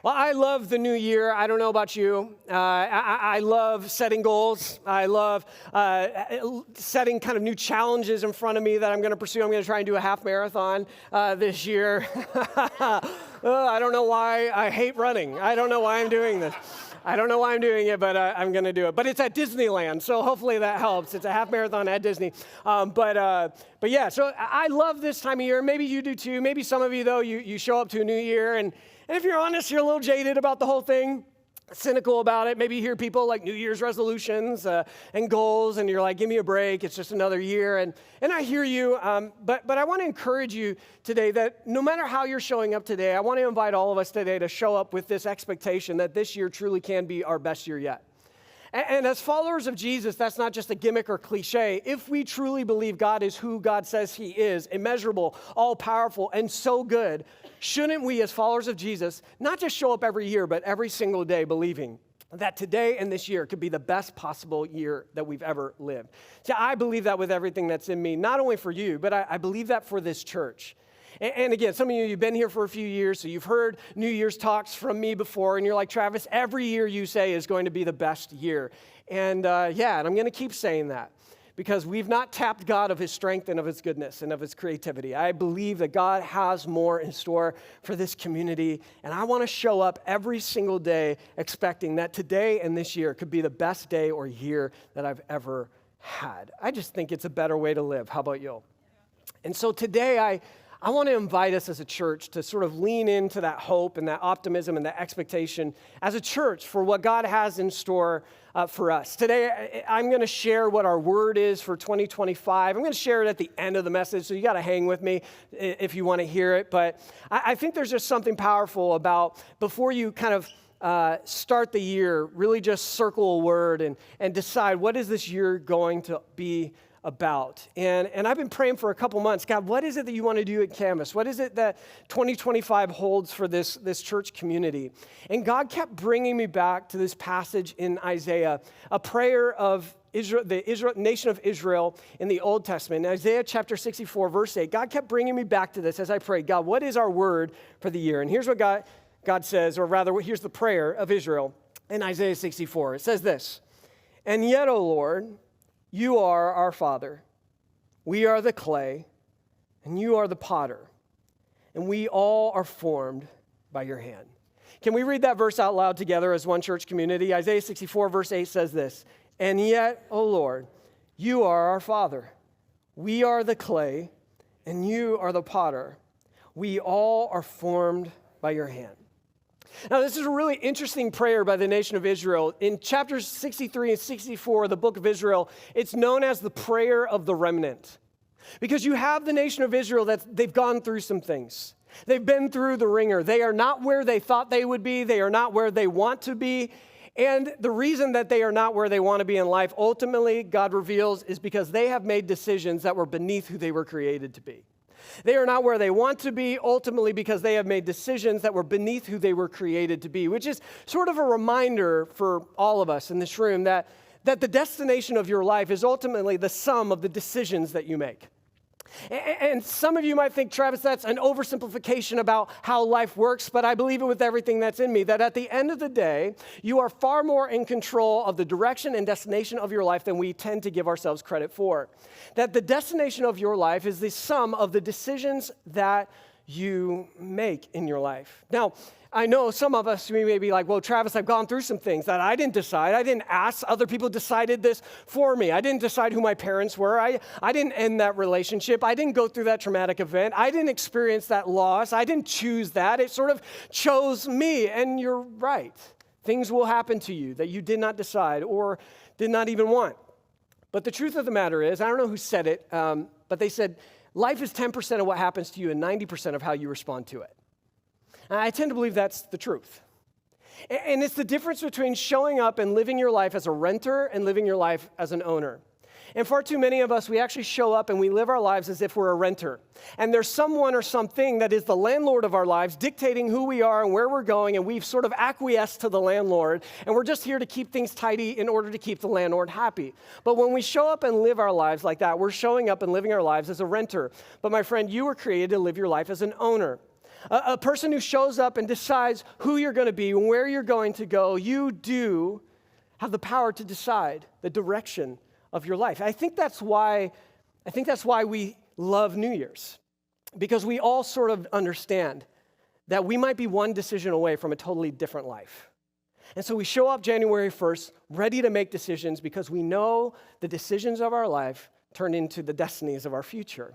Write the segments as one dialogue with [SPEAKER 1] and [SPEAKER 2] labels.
[SPEAKER 1] Well, I love the new year. I don't know about you. I love setting goals. I love setting kind of new challenges in front of me that I'm going to pursue. I'm going to try and do a half marathon this year. I don't know why I hate running. I don't know why I'm doing this. I don't know why I'm doing it, but I'm going to do it. But it's at Disneyland, so hopefully that helps. It's a half marathon at Disney. But yeah, so I love this time of year. Maybe you do too. Maybe some of you, though, you show up to a new year, and if you're honest, you're a little jaded about the whole thing, cynical about it. Maybe you hear people like New Year's resolutions and goals, and you're like, give me a break. It's just another year. And I hear you, but I want to encourage you today that no matter how you're showing up today, I want to invite all of us today to show up with this expectation that this year truly can be our best year yet. And as followers of Jesus, that's not just a gimmick or cliche. If we truly believe God is who God says he is, immeasurable, all-powerful, and so good, shouldn't we as followers of Jesus not just show up every year, but every single day believing that today and this year could be the best possible year that we've ever lived? See, I believe that with everything that's in me, not only for you, but I believe that for this church. And again, some of you, you've been here for a few years, so you've heard New Year's talks from me before, and you're like, Travis, every year you say is going to be the best year. And and I'm going to keep saying that because we've not tapped God of his strength and of his goodness and of his creativity. I believe that God has more in store for this community, and I want to show up every single day expecting that today and this year could be the best day or year that I've ever had. I just think it's a better way to live. How about you? And so today I want to invite us as a church to sort of lean into that hope and that optimism and that expectation as a church for what God has in store for us. Today, I'm going to share what our word is for 2025. I'm going to share it at the end of the message, so you got to hang with me if you want to hear it. But I think there's just something powerful about before you kind of start the year, really just circle a word and decide what is this year going to be about. And I've been praying for a couple months. God, what is it that you want to do at Canvas? What is it that 2025 holds for this church community? And God kept bringing me back to this passage in Isaiah, a prayer of Israel, the nation of Israel in the Old Testament. In Isaiah chapter 64, verse 8, God kept bringing me back to this as I prayed. God, what is our word for the year? And here's what God says, or rather, here's the prayer of Israel in Isaiah 64. It says this, "And yet, O Lord, you are our Father. We are the clay, and you are the potter, and we all are formed by your hand." Can we read that verse out loud together as one church community? Isaiah 64, verse 8 says this, "And yet, O Lord, you are our Father. We are the clay, and you are the potter. We all are formed by your hand." Now, this is a really interesting prayer by the nation of Israel. In chapters 63 and 64 of the book of Israel, it's known as the prayer of the remnant. Because you have the nation of Israel that they've gone through some things. They've been through the ringer. They are not where they thought they would be. They are not where they want to be. And the reason that they are not where they want to be in life, ultimately, God reveals, is because they have made decisions that were beneath who they were created to be. They are not where they want to be, ultimately because they have made decisions that were beneath who they were created to be, which is sort of a reminder for all of us in this room that the destination of your life is ultimately the sum of the decisions that you make. And some of you might think, Travis, that's an oversimplification about how life works, but I believe it with everything that's in me, that at the end of the day, you are far more in control of the direction and destination of your life than we tend to give ourselves credit for. That the destination of your life is the sum of the decisions that you make in your life. Now, I know some of us, we may be like, well, Travis, I've gone through some things that I didn't decide. I didn't ask. Other people decided this for me. I didn't decide who my parents were. I didn't end that relationship. I didn't go through that traumatic event. I didn't experience that loss. I didn't choose that. It sort of chose me. And you're right. Things will happen to you that you did not decide or did not even want. But the truth of the matter is, I don't know who said it, but they said, life is 10% of what happens to you and 90% of how you respond to it. And I tend to believe that's the truth. And it's the difference between showing up and living your life as a renter and living your life as an owner. And far too many of us, we actually show up and we live our lives as if we're a renter. And there's someone or something that is the landlord of our lives dictating who we are and where we're going, and we've sort of acquiesced to the landlord, and we're just here to keep things tidy in order to keep the landlord happy. But when we show up and live our lives like that, we're showing up and living our lives as a renter. But my friend, you were created to live your life as an owner. A person who shows up and decides who you're going to be and where you're going to go. You do have the power to decide the direction of your life. I think that's why we love New Year's, because we all sort of understand that we might be one decision away from a totally different life. And so we show up January 1st ready to make decisions because we know the decisions of our life turn into the destinies of our future.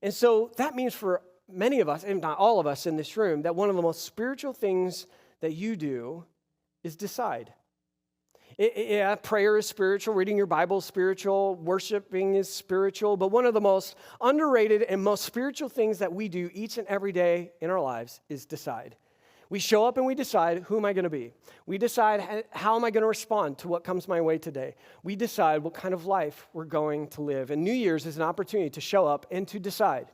[SPEAKER 1] And so that means for many of us, if not all of us in this room, that one of the most spiritual things that you do is decide. Yeah, prayer is spiritual, reading your Bible is spiritual, worshiping is spiritual, but one of the most underrated and most spiritual things that we do each and every day in our lives is decide. We show up and we decide, who am I going to be? We decide, how am I going to respond to what comes my way today? We decide what kind of life we're going to live. And New Year's is an opportunity to show up and to decide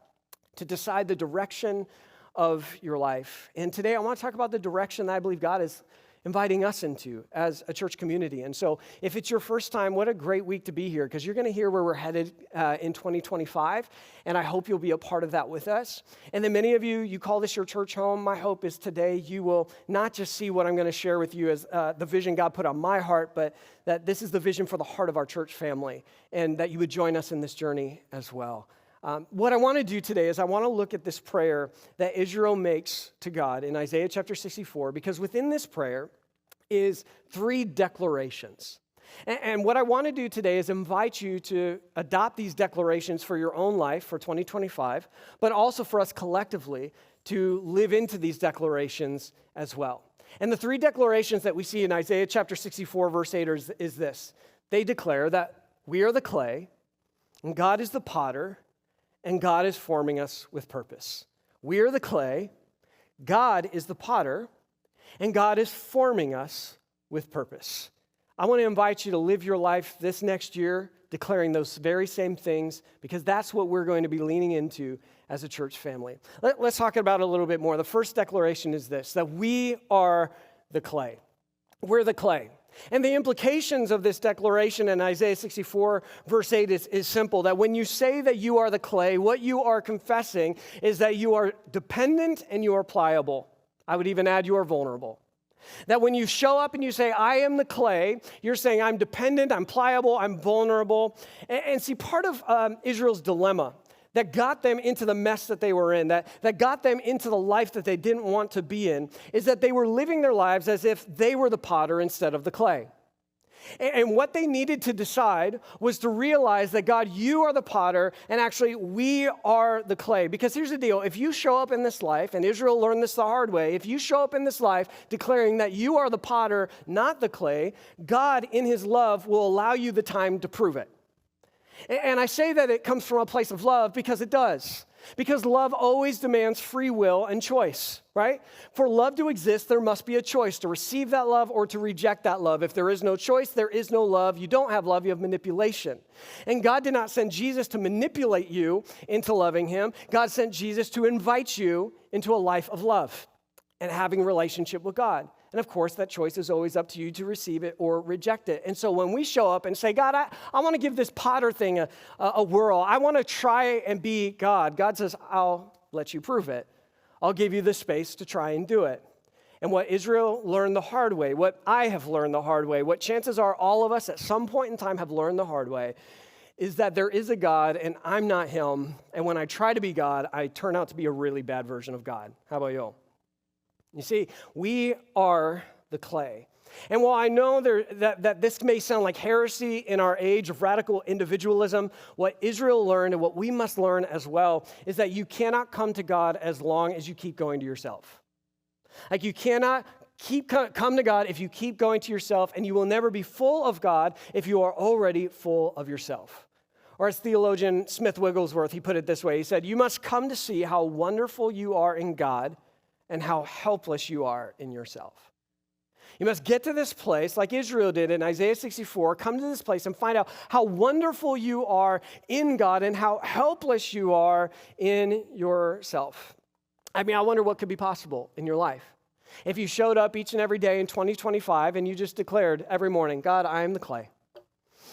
[SPEAKER 1] the direction of your life. And today I want to talk about the direction that I believe God is inviting us into as a church community. And so if it's your first time, what a great week to be here, because you're going to hear where we're headed in 2025, and I hope you'll be a part of that with us. And then many of you call this your church home. My hope is today you will not just see what I'm going to share with you as the vision God put on my heart, but that this is the vision for the heart of our church family, and that you would join us in this journey as well. What I want to do today is I want to look at this prayer that Israel makes to God in Isaiah chapter 64, because within this prayer is 3 declarations. And what I want to do today is invite you to adopt these declarations for your own life for 2025, but also for us collectively to live into these declarations as well. And the 3 declarations that we see in Isaiah chapter 64, verse 8 is this. They declare that we are the clay, and God is the potter, and God is forming us with purpose. We are the clay, God is the potter, and God is forming us with purpose. I want to invite you to live your life this next year declaring those very same things, because that's what we're going to be leaning into as a church family. Let's talk about it a little bit more. The first declaration is this, that we are the clay. We're the clay. And the implications of this declaration in Isaiah 64, verse 8 is simple, that when you say that you are the clay, what you are confessing is that you are dependent and you are pliable. I would even add you are vulnerable. That when you show up and you say, I am the clay, you're saying I'm dependent, I'm pliable, I'm vulnerable. And see, part of Israel's dilemma that got them into the mess that they were in, that got them into the life that they didn't want to be in, is that they were living their lives as if they were the potter instead of the clay. And what they needed to decide was to realize that, God, you are the potter, and actually we are the clay. Because here's the deal. If you show up in this life, and Israel learned this the hard way, if you show up in this life declaring that you are the potter, not the clay, God in his love will allow you the time to prove it. And I say that it comes from a place of love because it does. Because love always demands free will and choice, right? For love to exist, there must be a choice to receive that love or to reject that love. If there is no choice, there is no love. You don't have love, you have manipulation. And God did not send Jesus to manipulate you into loving him. God sent Jesus to invite you into a life of love and having a relationship with God. And of course, that choice is always up to you to receive it or reject it. And so when we show up and say, God, I want to give this potter thing a whirl. I want to try and be God. God says, I'll let you prove it. I'll give you the space to try and do it. And what Israel learned the hard way, what I have learned the hard way, what chances are all of us at some point in time have learned the hard way, is that there is a God and I'm not him. And when I try to be God, I turn out to be a really bad version of God. How about you? You see, we are the clay. And while I know that this may sound like heresy in our age of radical individualism, what Israel learned and what we must learn as well is that you cannot come to God as long as you keep going to yourself. Like you cannot come to God if you keep going to yourself, and you will never be full of God if you are already full of yourself. Or as theologian Smith Wigglesworth, he put it this way. He said, you must come to see how wonderful you are in God and how helpless you are in yourself. You must get to this place like Israel did in Isaiah 64, come to this place and find out how wonderful you are in God and how helpless you are in yourself. I mean, I wonder what could be possible in your life if you showed up each and every day in 2025 and you just declared every morning, God, I am the clay.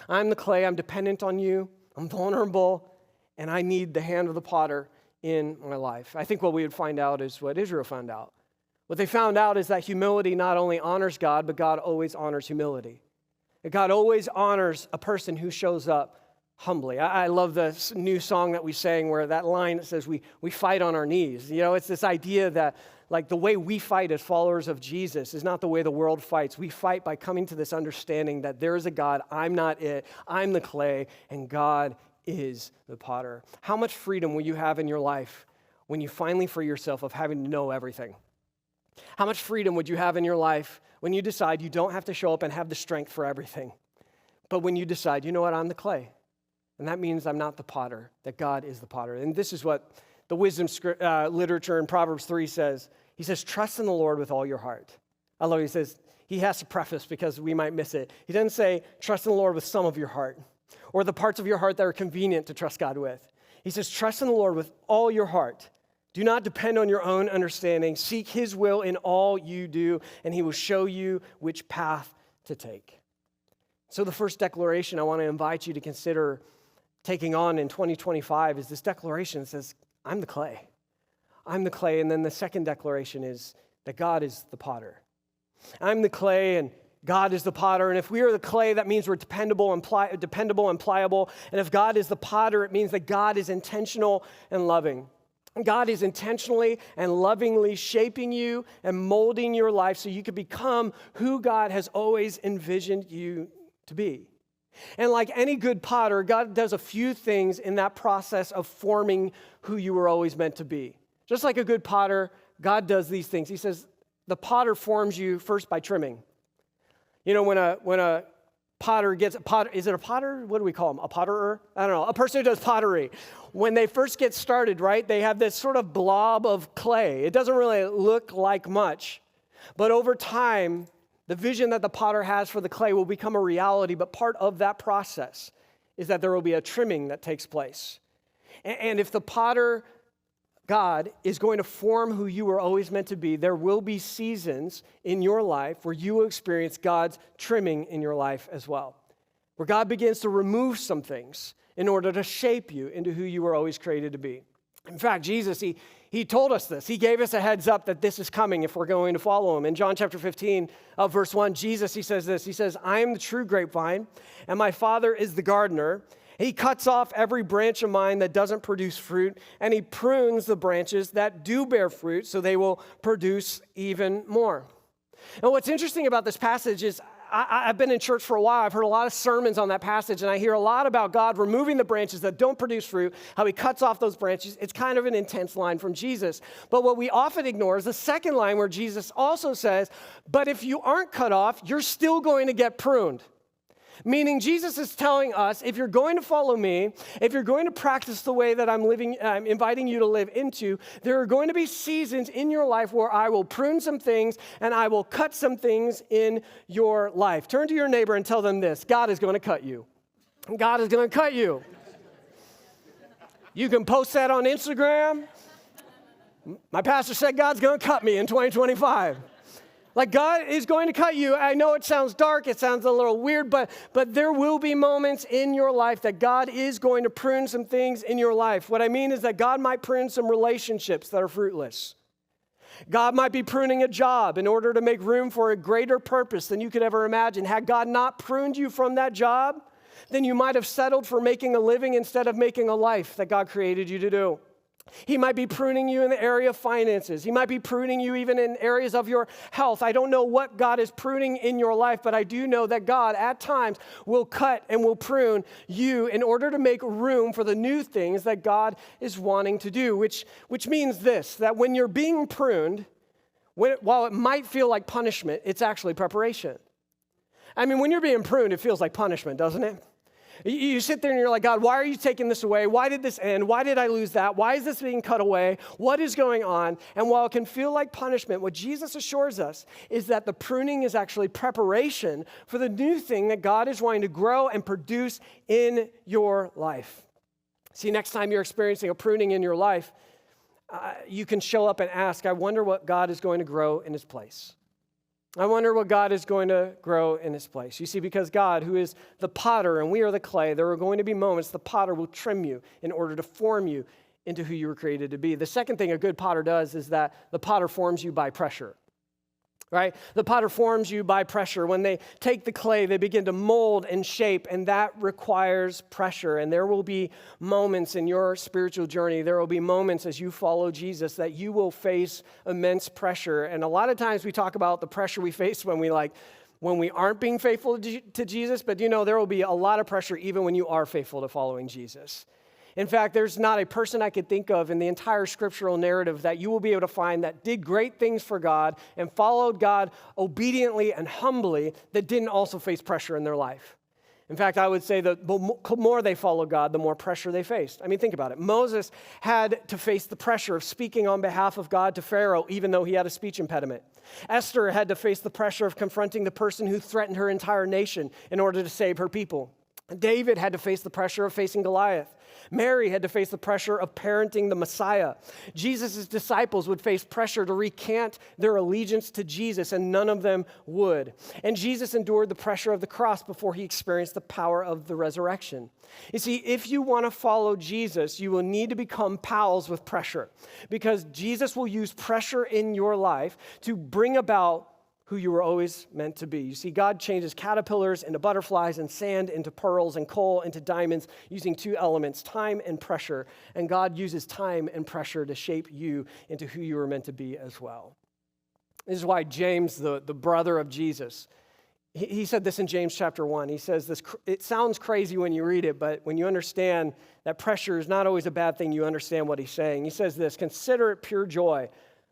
[SPEAKER 1] I'm the clay, I'm dependent on you, I'm vulnerable, and I need the hand of the potter in my life. I think what we would find out is what Israel found out. What they found out is that humility not only honors God, but God always honors humility. That God always honors a person who shows up humbly. I love this new song that we sang where that line that says we fight on our knees. You know, it's this idea that like the way we fight as followers of Jesus is not the way the world fights. We fight by coming to this understanding that there is a God, I'm not it, I'm the clay, and God is the potter. How much freedom will you have in your life when you finally free yourself of having to know everything? How much freedom would you have in your life when you decide you don't have to show up and have the strength for everything? But when you decide, you know what, I'm the clay. And that means I'm not the potter, that God is the potter. And this is what the wisdom literature in Proverbs 3 says. He says, trust in the Lord with all your heart. I love it. He says, he has to preface because we might miss it. He doesn't say, trust in the Lord with some of your heart or the parts of your heart that are convenient to trust God with. He says, trust in the Lord with all your heart. Do not depend on your own understanding. Seek his will in all you do, and he will show you which path to take. So the first declaration I want to invite you to consider taking on in 2025 is this declaration that says, I'm the clay. I'm the clay. And then the second declaration is that God is the potter. I'm the clay and God is the potter. And if we are the clay, that means we're dependable and pliable. And if God is the potter, it means that God is intentional and loving. God is intentionally and lovingly shaping you and molding your life so you can become who God has always envisioned you to be. And like any good potter, God does a few things in that process of forming who you were always meant to be. Just like a good potter, God does these things. He says the potter forms you first by trimming. You know, when a potter gets a potter, is it a potter? What do we call them? A potterer? I don't know. A person who does pottery. When they first get started, right, they have this sort of blob of clay. It doesn't really look like much. But over time, the vision that the potter has for the clay will become a reality, but part of that process is that there will be a trimming that takes place. And if the potter, God, is going to form who you were always meant to be, there will be seasons in your life where you will experience God's trimming in your life as well, where God begins to remove some things in order to shape you into who you were always created to be. In fact, Jesus, he told us this. He gave us a heads up that this is coming if we're going to follow him. In John chapter 15, verse 1, Jesus, he says this. He says, I am the true grapevine, and my Father is the gardener. He cuts off every branch of mine that doesn't produce fruit, and he prunes the branches that do bear fruit so they will produce even more. And what's interesting about this passage is I've been in church for a while. I've heard a lot of sermons on that passage, and I hear a lot about God removing the branches that don't produce fruit, how he cuts off those branches. It's kind of an intense line from Jesus. But what we often ignore is the second line where Jesus also says, but if you aren't cut off, you're still going to get pruned. Meaning Jesus is telling us, if you're going to follow me, if you're going to practice the way that I'm inviting you to live into, there are going to be seasons in your life where I will prune some things and I will cut some things in your life. Turn to your neighbor and tell them this: God is going to cut you. God is going to cut you. You can post that on Instagram. My pastor said God's going to cut me in 2025. Like, God is going to cut you. I know it sounds dark, it sounds a little weird, but there will be moments in your life that God is going to prune some things in your life. What I mean is that God might prune some relationships that are fruitless. God might be pruning a job in order to make room for a greater purpose than you could ever imagine. Had God not pruned you from that job, then you might have settled for making a living instead of making a life that God created you to do. He might be pruning you in the area of finances. He might be pruning you even in areas of your health. I don't know what God is pruning in your life, but I do know that God at times will cut and will prune you in order to make room for the new things that God is wanting to do, which means this, that when you're being pruned, while it might feel like punishment, it's actually preparation. I mean, when you're being pruned, it feels like punishment, doesn't it? You sit there and you're like, God, why are you taking this away? Why did this end? Why did I lose that? Why is this being cut away? What is going on? And while it can feel like punishment, what Jesus assures us is that the pruning is actually preparation for the new thing that God is wanting to grow and produce in your life. See, next time you're experiencing a pruning in your life, you can show up and ask, I wonder what God is going to grow in his place. I wonder what God is going to grow in his place. You see, because God, who is the potter and we are the clay, there are going to be moments the potter will trim you in order to form you into who you were created to be. The second thing a good potter does is that the potter forms you by pressure. Right? The potter forms you by pressure. When they take the clay, they begin to mold and shape, and that requires pressure. And there will be moments in your spiritual journey, there will be moments as you follow Jesus that you will face immense pressure. And a lot of times we talk about the pressure we face when we aren't being faithful to Jesus, but there will be a lot of pressure even when you are faithful to following Jesus. In fact, there's not a person I could think of in the entire scriptural narrative that you will be able to find that did great things for God and followed God obediently and humbly that didn't also face pressure in their life. In fact, I would say that the more they followed God, the more pressure they faced. I mean, think about it. Moses had to face the pressure of speaking on behalf of God to Pharaoh, even though he had a speech impediment. Esther had to face the pressure of confronting the person who threatened her entire nation in order to save her people. David had to face the pressure of facing Goliath. Mary had to face the pressure of parenting the Messiah. Jesus' disciples would face pressure to recant their allegiance to Jesus, and none of them would. And Jesus endured the pressure of the cross before he experienced the power of the resurrection. You see, if you want to follow Jesus, you will need to become pals with pressure, because Jesus will use pressure in your life to bring about who you were always meant to be. You see, God changes caterpillars into butterflies and sand into pearls and coal into diamonds using two elements, time and pressure. And God uses time and pressure to shape you into who you were meant to be as well. This is why James, the brother of Jesus, he said this in James chapter 1. He says this, it sounds crazy when you read it, but when you understand that pressure is not always a bad thing, you understand what he's saying. He says this, consider it pure joy,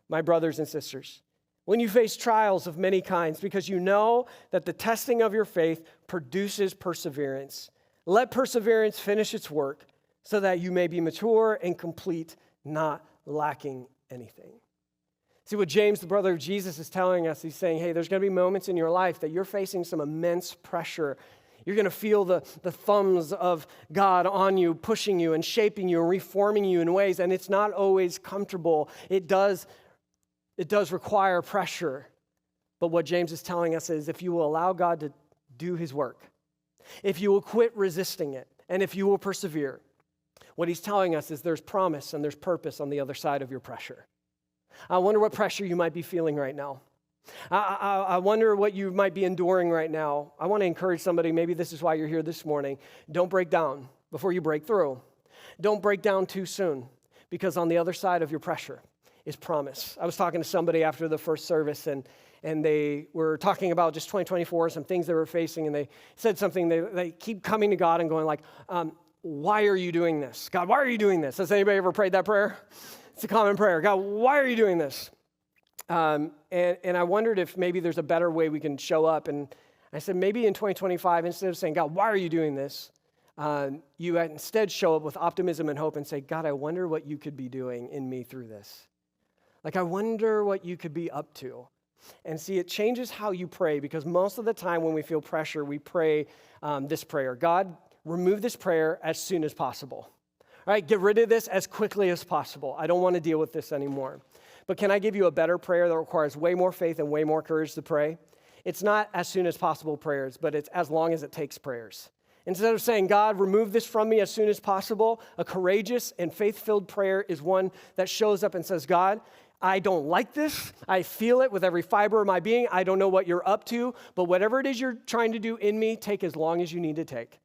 [SPEAKER 1] my brothers and sisters, when you face trials of many kinds, because you know that the testing of your faith produces perseverance. Let perseverance finish its work so that you may be mature and complete, not lacking anything. See what James, the brother of Jesus, is telling us. He's saying, hey, there's going to be moments in your life that you're facing some immense pressure. You're going to feel the thumbs of God on you, pushing you and shaping you and reforming you in ways, and it's not always comfortable. It does require pressure. But what James is telling us is if you will allow God to do his work, if you will quit resisting it, and if you will persevere, what he's telling us is there's promise and there's purpose on the other side of your pressure. I wonder what pressure you might be feeling right now. I wonder what you might be enduring right now. I want to encourage somebody, maybe this is why you're here this morning. Don't break down before you break through. Don't break down too soon, because on the other side of your pressure is promise. I was talking to somebody after the first service, and they were talking about just 2024, some things they were facing, and they said something, they keep coming to God and going like, why are you doing this? God, why are you doing this? Has anybody ever prayed that prayer? It's a common prayer. God, why are you doing this? And I wondered if maybe there's a better way we can show up. And I said, maybe in 2025, instead of saying, God, why are you doing this? You instead show up with optimism and hope and say, God, I wonder what you could be doing in me through this. Like, I wonder what you could be up to. And see, it changes how you pray, because most of the time when we feel pressure, we pray this prayer. God, remove this prayer as soon as possible. All right, get rid of this as quickly as possible. I don't want to deal with this anymore. But can I give you a better prayer that requires way more faith and way more courage to pray? It's not as soon as possible prayers, but it's as long as it takes prayers. Instead of saying, God, remove this from me as soon as possible, a courageous and faith-filled prayer is one that shows up and says, God, I don't like this. I feel it with every fiber of my being. I don't know what you're up to, but whatever it is you're trying to do in me, take as long as you need to take.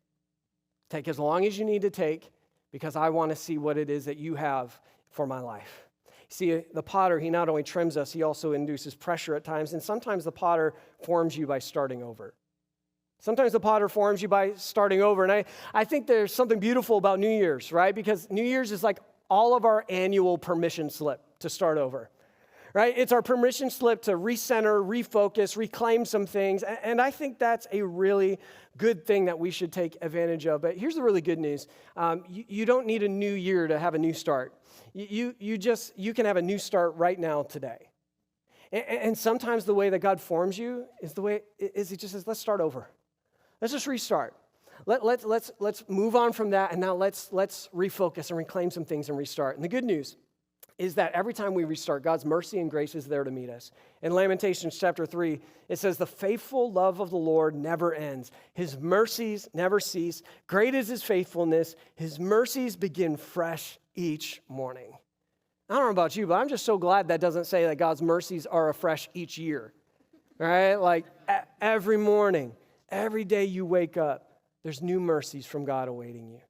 [SPEAKER 1] Take as long as you need to take, because I want to see what it is that you have for my life. See, the potter, he not only trims us, he also induces pressure at times, and sometimes the potter forms you by starting over. Sometimes the potter forms you by starting over, and I think there's something beautiful about New Year's, right? Because New Year's is like all of our annual permission slip to start over, right? It's our permission slip to recenter, refocus, reclaim some things, and I think that's a really good thing that we should take advantage of. But here's the really good news. You don't need a new year to have a new start. You can have a new start right now today. And sometimes the way that God forms you is he just says, let's start over. Let's just restart. Let's move on from that, and now let's refocus and reclaim some things and restart. And the good news is that every time we restart, God's mercy and grace is there to meet us. In Lamentations chapter 3, it says, the faithful love of the Lord never ends. His mercies never cease. Great is his faithfulness. His mercies begin fresh each morning. I don't know about you, but I'm just so glad that doesn't say that God's mercies are afresh each year, right? Like every morning, every day you wake up, there's new mercies from God awaiting you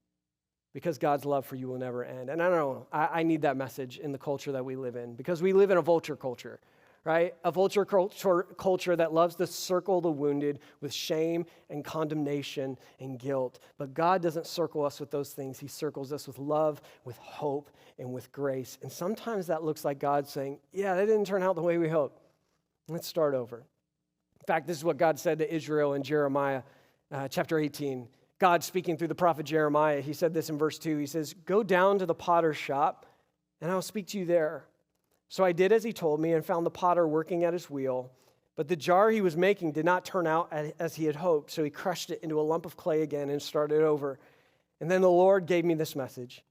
[SPEAKER 1] because God's love for you will never end. And I don't know, I need that message in the culture that we live in because we live in a vulture culture, right? A vulture culture that loves to circle the wounded with shame and condemnation and guilt. But God doesn't circle us with those things. He circles us with love, with hope, and with grace. And sometimes that looks like God saying, yeah, that didn't turn out the way we hoped. Let's start over. In fact, this is what God said to Israel in Jeremiah chapter 18. God speaking through the prophet Jeremiah, he said this in verse 2. He says, go down to the potter's shop, and I'll speak to you there. So I did as he told me and found the potter working at his wheel. But the jar he was making did not turn out as he had hoped, so he crushed it into a lump of clay again and started over. And then the Lord gave me this message.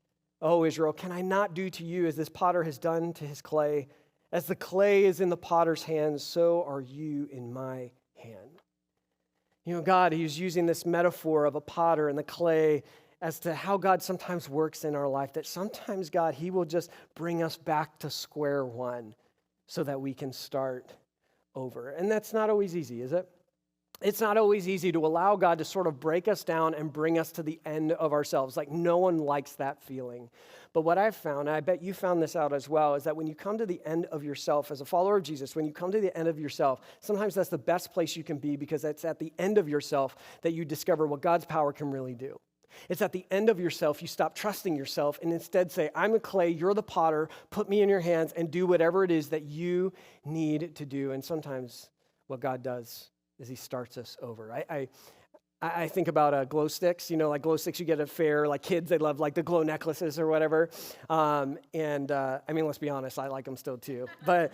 [SPEAKER 1] Oh, Israel, can I not do to you as this potter has done to his clay? As the clay is in the potter's hands, so are you in my hand. You know, God, he's using this metaphor of a potter and the clay as to how God sometimes works in our life, that sometimes, God, he will just bring us back to square one so that we can start over. And that's not always easy, is it? It's not always easy to allow God to sort of break us down and bring us to the end of ourselves. Like, no one likes that feeling. But what I've found, and I bet you found this out as well, is that when you come to the end of yourself as a follower of Jesus, when you come to the end of yourself, sometimes that's the best place you can be because it's at the end of yourself that you discover what God's power can really do. It's at the end of yourself you stop trusting yourself and instead say, I'm the clay, you're the potter, put me in your hands and do whatever it is that you need to do. And sometimes what God does is he starts us over. I think about glow sticks, you know, like glow sticks you get at a fair, like kids, they love like the glow necklaces or whatever. I mean, let's be honest, I like them still too. But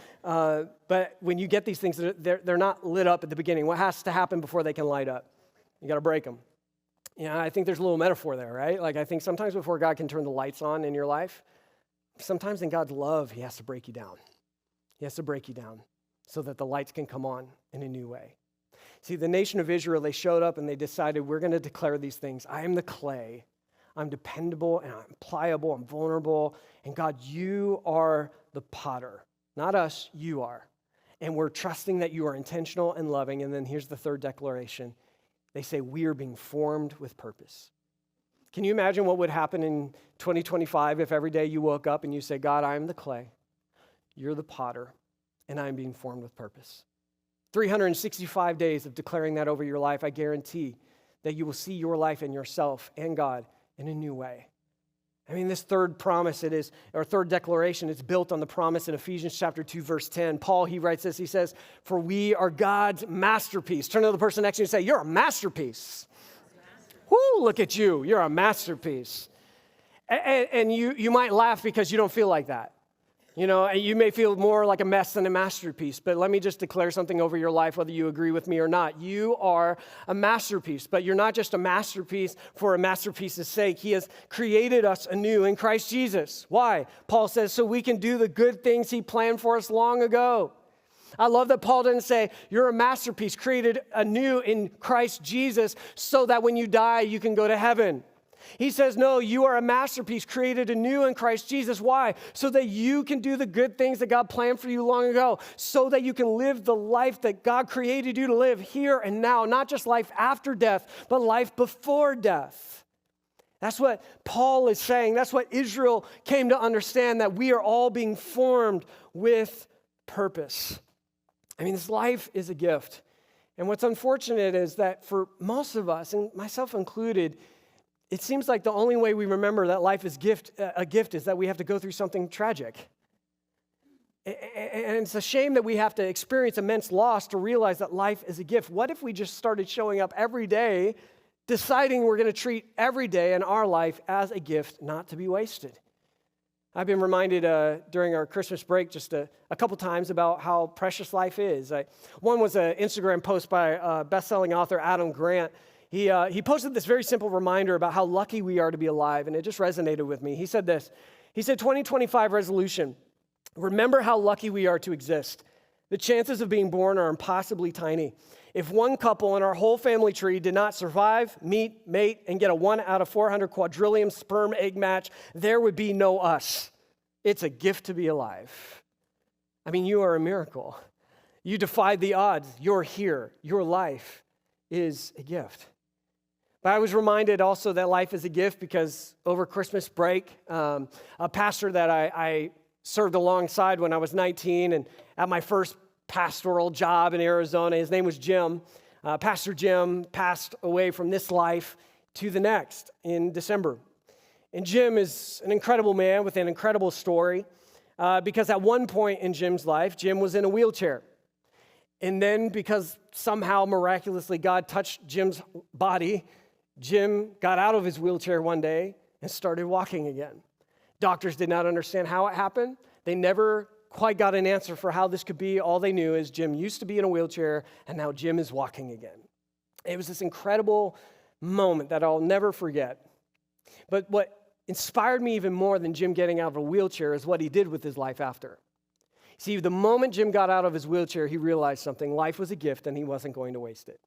[SPEAKER 1] when you get these things, they're not lit up at the beginning. What has to happen before they can light up? You got to break them. You know, I think there's a little metaphor there, right? Like I think sometimes before God can turn the lights on in your life, sometimes in God's love, he has to break you down. He has to break you down so that the lights can come on in a new way. See, the nation of Israel, they showed up and they decided, we're going to declare these things. I am the clay. I'm dependable and I'm pliable. I'm vulnerable. And God, you are the potter. Not us, you are. And we're trusting that you are intentional and loving. And then here's the third declaration. They say, we are being formed with purpose. Can you imagine what would happen in 2025 if every day you woke up and you say, God, I am the clay, you're the potter, and I am being formed with purpose? 365 days of declaring that over your life, I guarantee that you will see your life and yourself and God in a new way. I mean, this third promise, third declaration, it's built on the promise in Ephesians chapter 2, verse 10. Paul, he writes this, he says, for we are God's masterpiece. Turn to the person next to you and say, you're a masterpiece. Whoo, look at you, you're a masterpiece. And you might laugh because you don't feel like that. You know, you may feel more like a mess than a masterpiece, but let me just declare something over your life, whether you agree with me or not. You are a masterpiece, but you're not just a masterpiece for a masterpiece's sake. He has created us anew in Christ Jesus. Why? Paul says, so we can do the good things he planned for us long ago. I love that Paul didn't say, you're a masterpiece created anew in Christ Jesus so that when you die, you can go to heaven. He says, no, you are a masterpiece created anew in Christ Jesus. Why? So that you can do the good things that God planned for you long ago, so that you can live the life that God created you to live here and now, not just life after death, but life before death. That's what Paul is saying. That's what Israel came to understand, that we are all being formed with purpose. I mean, this life is a gift. And what's unfortunate is that for most of us, and myself included, it seems like the only way we remember that life is a gift is that we have to go through something tragic. And it's a shame that we have to experience immense loss to realize that life is a gift. What if we just started showing up every day, deciding we're going to treat every day in our life as a gift not to be wasted? I've been reminded during our Christmas break just a couple times about how precious life is. One was an Instagram post by best-selling author Adam Grant. He posted this very simple reminder about how lucky we are to be alive, and it just resonated with me. He said this. He said, 2025 resolution, remember how lucky we are to exist. The chances of being born are impossibly tiny. If one couple in our whole family tree did not survive, meet, mate, and get a 1 out of 400 quadrillion sperm egg match, there would be no us. It's a gift to be alive. I mean, you are a miracle. You defied the odds. You're here. Your life is a gift. But I was reminded also that life is a gift because over Christmas break, a pastor that I served alongside when I was 19 and at my first pastoral job in Arizona, his name was Jim. Pastor Jim passed away from this life to the next in December. And Jim is an incredible man with an incredible story because at one point in Jim's life, Jim was in a wheelchair. And then because somehow miraculously God touched Jim's body, Jim got out of his wheelchair one day and started walking again. Doctors did not understand how it happened. They never quite got an answer for how this could be. All they knew is Jim used to be in a wheelchair, and now Jim is walking again. It was this incredible moment that I'll never forget. But what inspired me even more than Jim getting out of a wheelchair is what he did with his life after. See, the moment Jim got out of his wheelchair, he realized something. Life was a gift, and he wasn't going to waste it.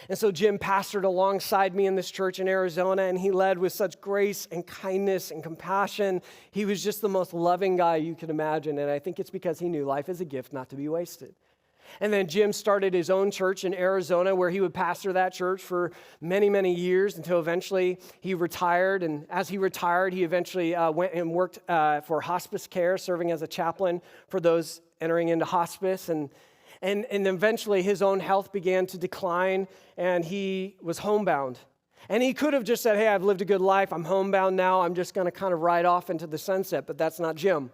[SPEAKER 1] And so Jim pastored alongside me in this church in Arizona, and he led with such grace and kindness and compassion. He was just the most loving guy you could imagine, and I think it's because he knew life is a gift not to be wasted. And then Jim started his own church in Arizona where he would pastor that church for many, many years until eventually he retired. And as he retired, he eventually went and worked for hospice care, serving as a chaplain for those entering into hospice. And eventually his own health began to decline and he was homebound. And he could have just said, hey, I've lived a good life. I'm homebound now. I'm just going to kind of ride off into the sunset. But that's not Jim.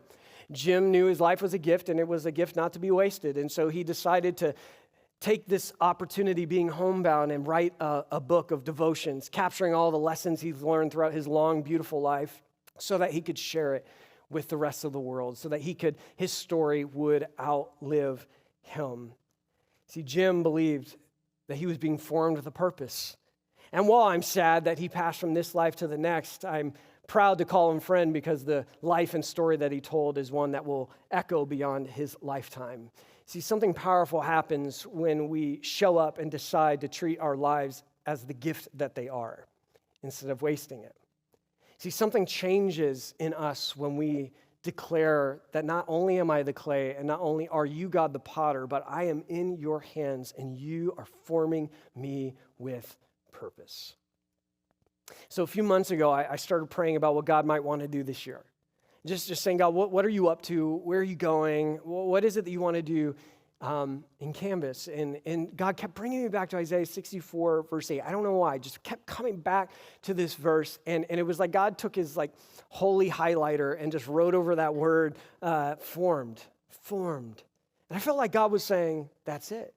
[SPEAKER 1] Jim knew his life was a gift and it was a gift not to be wasted. And so he decided to take this opportunity being homebound and write a book of devotions, capturing all the lessons he's learned throughout his long, beautiful life so that he could share it with the rest of the world, so that his story would outlive him. See, Jim believed that he was being formed with a purpose. And while I'm sad that he passed from this life to the next, I'm proud to call him friend because the life and story that he told is one that will echo beyond his lifetime. See, something powerful happens when we show up and decide to treat our lives as the gift that they are instead of wasting it. See, something changes in us when we declare that not only am I the clay and not only are you God the potter, but I am in your hands and you are forming me with purpose. So a few months ago, I started praying about what God might want to do this year. Just saying, God, what are you up to? Where are you going? What is it that you want to do in Canvas? And God kept bringing me back to Isaiah 64, verse 8. I don't know why. I just kept coming back to this verse. And it was like God took his holy highlighter and just wrote over that word, formed. And I felt like God was saying, that's it.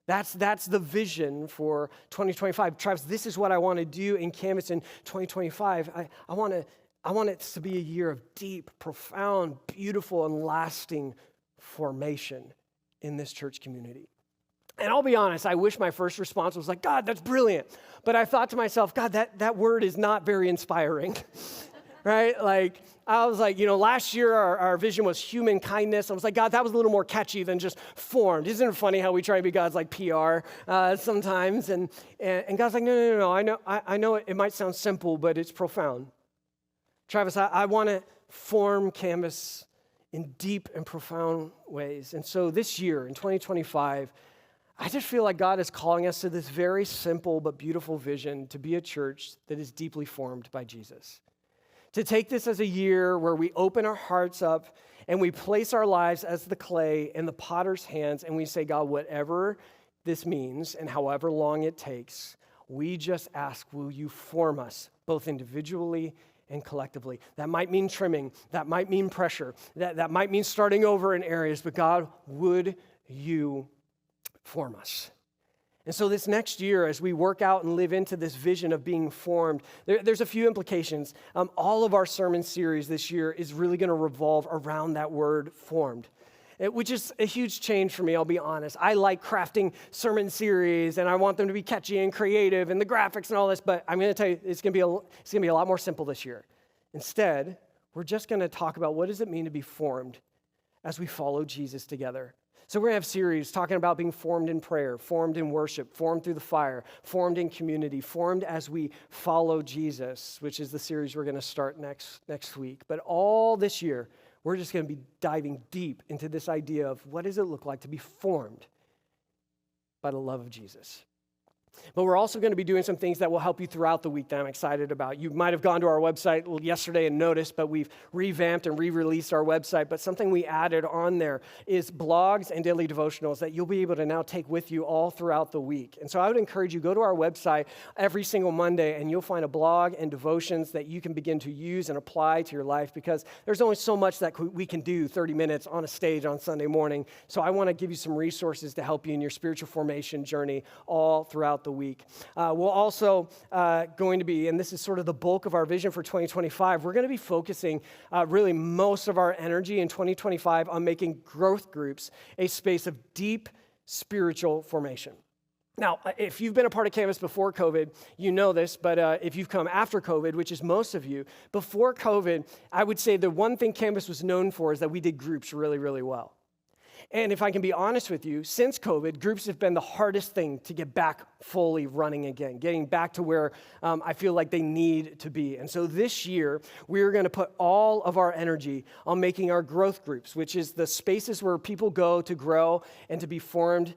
[SPEAKER 1] That's the vision for 2025. Travis, this is what I want to do in Canvas in 2025. I want it to be a year of deep, profound, beautiful, and lasting formation in this church community. And I'll be honest, I wish my first response was like, God, that's brilliant. But I thought to myself, God, that word is not very inspiring, right? I was like, last year our vision was human kindness. I was like, God, that was a little more catchy than just formed. Isn't it funny how we try to be God's PR sometimes? And God's like, no. I know it might sound simple, but it's profound. Travis, I want to form Canvas in deep and profound ways. And so this year, in 2025, I just feel like God is calling us to this very simple but beautiful vision to be a church that is deeply formed by Jesus. To take this as a year where we open our hearts up and we place our lives as the clay in the potter's hands and we say, God, whatever this means and however long it takes, we just ask, will you form us both individually and collectively? That might mean trimming. That might mean pressure. That might mean starting over in areas. But God, would you form us? And so this next year, as we work out and live into this vision of being formed, there's a few implications. All of our sermon series this year is really going to revolve around that word formed, which is a huge change for me, I'll be honest. I like crafting sermon series, and I want them to be catchy and creative, and the graphics and all this, but I'm going to tell you, it's going to be a lot more simple this year. Instead, we're just going to talk about what does it mean to be formed as we follow Jesus together. So we're going to have series talking about being formed in prayer, formed in worship, formed through the fire, formed in community, formed as we follow Jesus, which is the series we're going to start next week. But all this year, we're just going to be diving deep into this idea of what does it look like to be formed by the love of Jesus. But we're also going to be doing some things that will help you throughout the week that I'm excited about. You might have gone to our website yesterday and noticed, but we've revamped and re-released our website. But something we added on there is blogs and daily devotionals that you'll be able to now take with you all throughout the week. And so I would encourage you, go to our website every single Monday, and you'll find a blog and devotions that you can begin to use and apply to your life, because there's only so much that we can do 30 minutes on a stage on Sunday morning. So I want to give you some resources to help you in your spiritual formation journey all throughout the week. We'll also going to be, and this is sort of the bulk of our vision for 2025, we're going to be focusing really most of our energy in 2025 on making growth groups a space of deep spiritual formation. Now, if you've been a part of Canvas before COVID, you know this, but if you've come after COVID, which is most of you, before COVID, I would say the one thing Canvas was known for is that we did groups really, really well. And if I can be honest with you, since COVID, groups have been the hardest thing to get back fully running again, getting back to where I feel like they need to be. And so this year, we're going to put all of our energy on making our growth groups, which is the spaces where people go to grow and to be formed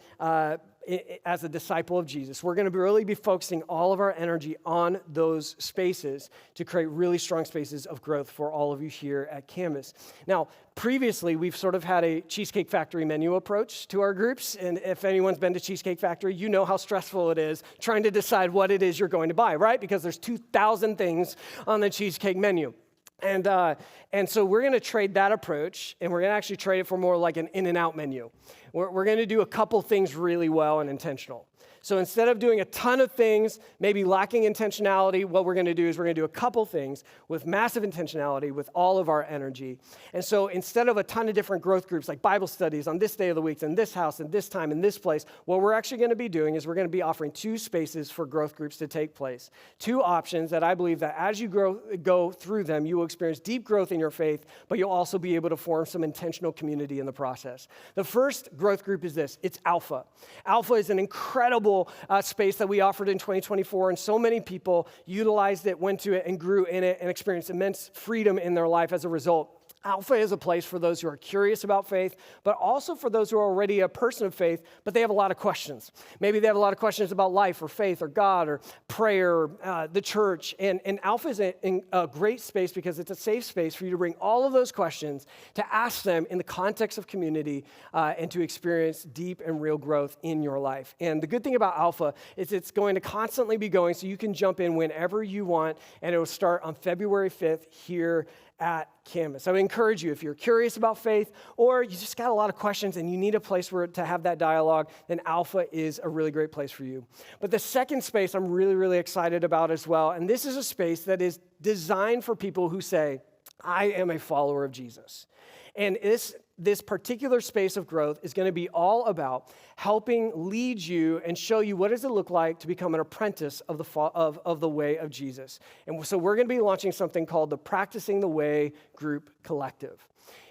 [SPEAKER 1] as a disciple of Jesus. We're going to really be focusing all of our energy on those spaces to create really strong spaces of growth for all of you here at Canvas. Now, previously, we've sort of had a Cheesecake Factory menu approach to our groups. And if anyone's been to Cheesecake Factory, you know how stressful it is trying to decide what it is you're going to buy, right? Because there's 2,000 things on the cheesecake menu. And so we're going to trade that approach, and we're going to actually trade it for more like an in-and-out menu. We're going to do a couple things really well and intentional. So instead of doing a ton of things, maybe lacking intentionality, what we're going to do is we're going to do a couple things with massive intentionality with all of our energy. And so instead of a ton of different growth groups like Bible studies on this day of the week, in this house, and this time, in this place, what we're actually going to be doing is we're going to be offering two spaces for growth groups to take place. Two options that I believe that as you go through them, you will experience deep growth in your faith, but you'll also be able to form some intentional community in the process. The first growth group is this. It's Alpha. Alpha is an incredible space that we offered in 2024, and so many people utilized it, went to it, and grew in it, and experienced immense freedom in their life as a result. Alpha is a place for those who are curious about faith, but also for those who are already a person of faith, but they have a lot of questions. Maybe they have a lot of questions about life or faith or God or prayer, the church. And Alpha is a great space because it's a safe space for you to bring all of those questions, to ask them in the context of community, and to experience deep and real growth in your life. And the good thing about Alpha is it's going to constantly be going, so you can jump in whenever you want, and it will start on February 5th here at Canvas. I would encourage you, if you're curious about faith or you just got a lot of questions and you need a place to have that dialogue, then Alpha is a really great place for you. But the second space I'm really, really excited about as well, and this is a space that is designed for people who say, I am a follower of Jesus. And this particular space of growth is going to be all about helping lead you and show you what does it look like to become an apprentice of the way of Jesus. And so we're going to be launching something called the Practicing the Way Group Collective.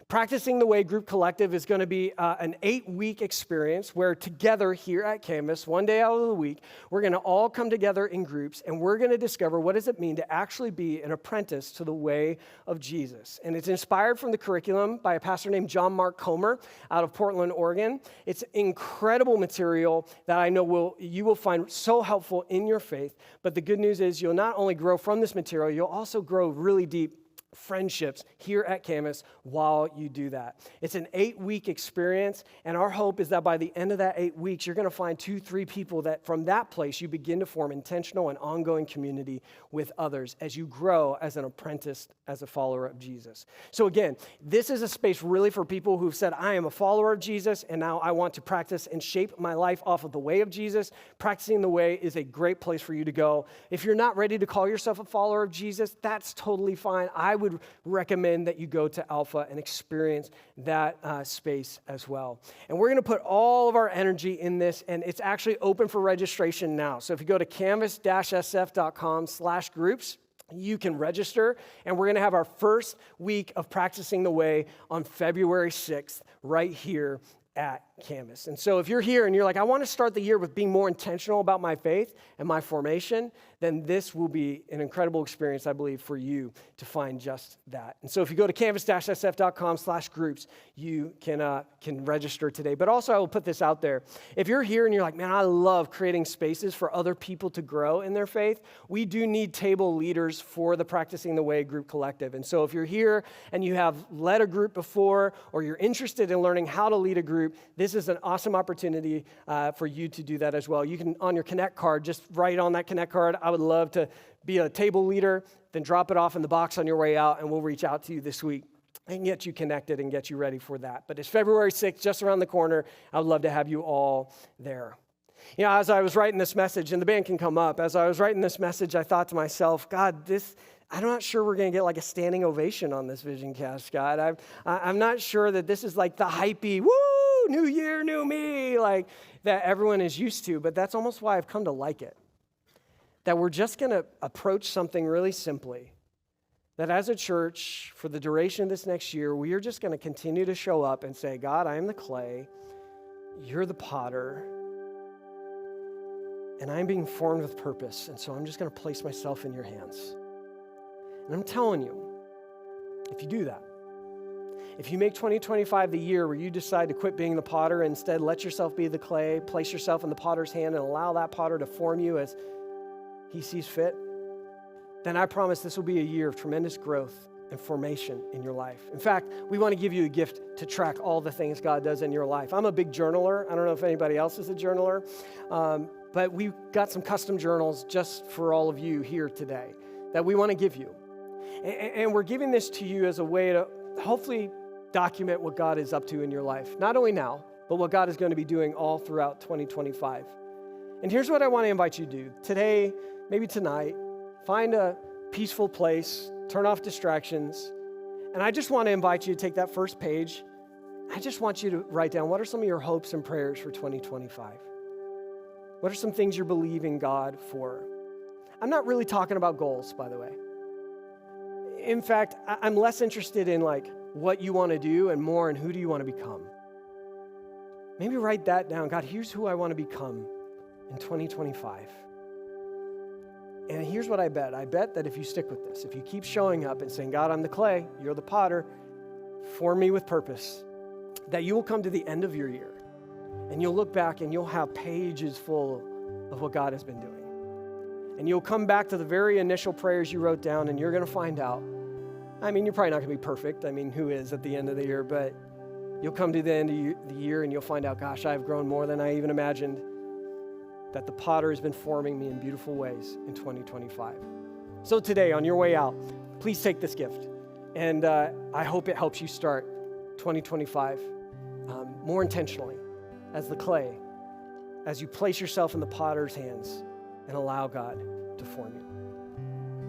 [SPEAKER 1] Practicing the Way Group Collective is going to be an 8-week experience where together here at Canvas, one day out of the week, we're going to all come together in groups and we're going to discover what does it mean to actually be an apprentice to the way of Jesus. And it's inspired from the curriculum by a pastor named John Mark Comer out of Portland, Oregon. It's incredible material that I know you will find so helpful in your faith. But the good news is you'll not only grow from this material, you'll also grow really deep friendships here at Canvas while you do that. It's an 8-week experience, and our hope is that by the end of that 8 weeks, you're going to find 2-3 people that from that place you begin to form intentional and ongoing community with others as you grow as an apprentice, as a follower of Jesus. So again, this is a space really for people who've said, I am a follower of Jesus, and now I want to practice and shape my life off of the way of Jesus. Practicing the way is a great place for you to go. If you're not ready to call yourself a follower of Jesus, that's totally fine. I would recommend that you go to Alpha and experience that space as well. And we're going to put all of our energy in this, and it's actually open for registration now. So if you go to canvas-sf.com/groups, you can register, and we're going to have our first week of Practicing the Way on February 6th right here at Canvas. And so if you're here and you're like, I want to start the year with being more intentional about my faith and my formation, then this will be an incredible experience, I believe, for you to find just that. And so if you go to canvas-sf.com/groups, you can register today. But also I will put this out there. If you're here and you're like, man, I love creating spaces for other people to grow in their faith, we do need table leaders for the Practicing the Way group collective. And so if you're here and you have led a group before, or you're interested in learning how to lead a group, this is an awesome opportunity for you to do that as well. You can, on your Connect card, just write on that Connect card, I would love to be a table leader, then drop it off in the box on your way out, and we'll reach out to you this week and get you connected and get you ready for that. But it's February 6th, just around the corner. I would love to have you all there. You know, as I was writing this message, and the band can come up, as I was writing this message, I thought to myself, God, I'm not sure we're going to get like a standing ovation on this Vision Cast, God. I'm not sure that this is like the hypey, woo, new year, new me, like that everyone is used to, but that's almost why I've come to like it. That we're just going to approach something really simply. That as a church, for the duration of this next year, we are just going to continue to show up and say, God, I am the clay, you're the potter, and I'm being formed with purpose, and so I'm just going to place myself in your hands. And I'm telling you, if you do that, if you make 2025 the year where you decide to quit being the potter and instead let yourself be the clay, place yourself in the potter's hand and allow that potter to form you as he sees fit, then I promise this will be a year of tremendous growth and formation in your life. In fact, we want to give you a gift to track all the things God does in your life. I'm a big journaler. I don't know if anybody else is a journaler, but we've got some custom journals just for all of you here today that we want to give you. And we're giving this to you as a way to hopefully document what God is up to in your life. Not only now, but what God is going to be doing all throughout 2025. And here's what I want to invite you to do. Today, maybe tonight, find a peaceful place, turn off distractions, and I just want to invite you to take that first page. I just want you to write down, what are some of your hopes and prayers for 2025? What are some things you're believing God for? I'm not really talking about goals, by the way. In fact, I'm less interested in like what you want to do and more in who do you want to become. Maybe write that down. God, here's who I want to become in 2025. And here's what I bet. I bet that if you stick with this, if you keep showing up and saying, God, I'm the clay, you're the potter, form me with purpose, that you will come to the end of your year and you'll look back and you'll have pages full of what God has been doing. And you'll come back to the very initial prayers you wrote down and you're going to find out. I mean, you're probably not going to be perfect. I mean, who is at the end of the year? But you'll come to the end of the year and you'll find out, gosh, I've grown more than I even imagined. That the potter has been forming me in beautiful ways in 2025. So today, on your way out, please take this gift. And I hope it helps you start 2025 more intentionally as the clay, as you place yourself in the potter's hands and allow God to form you.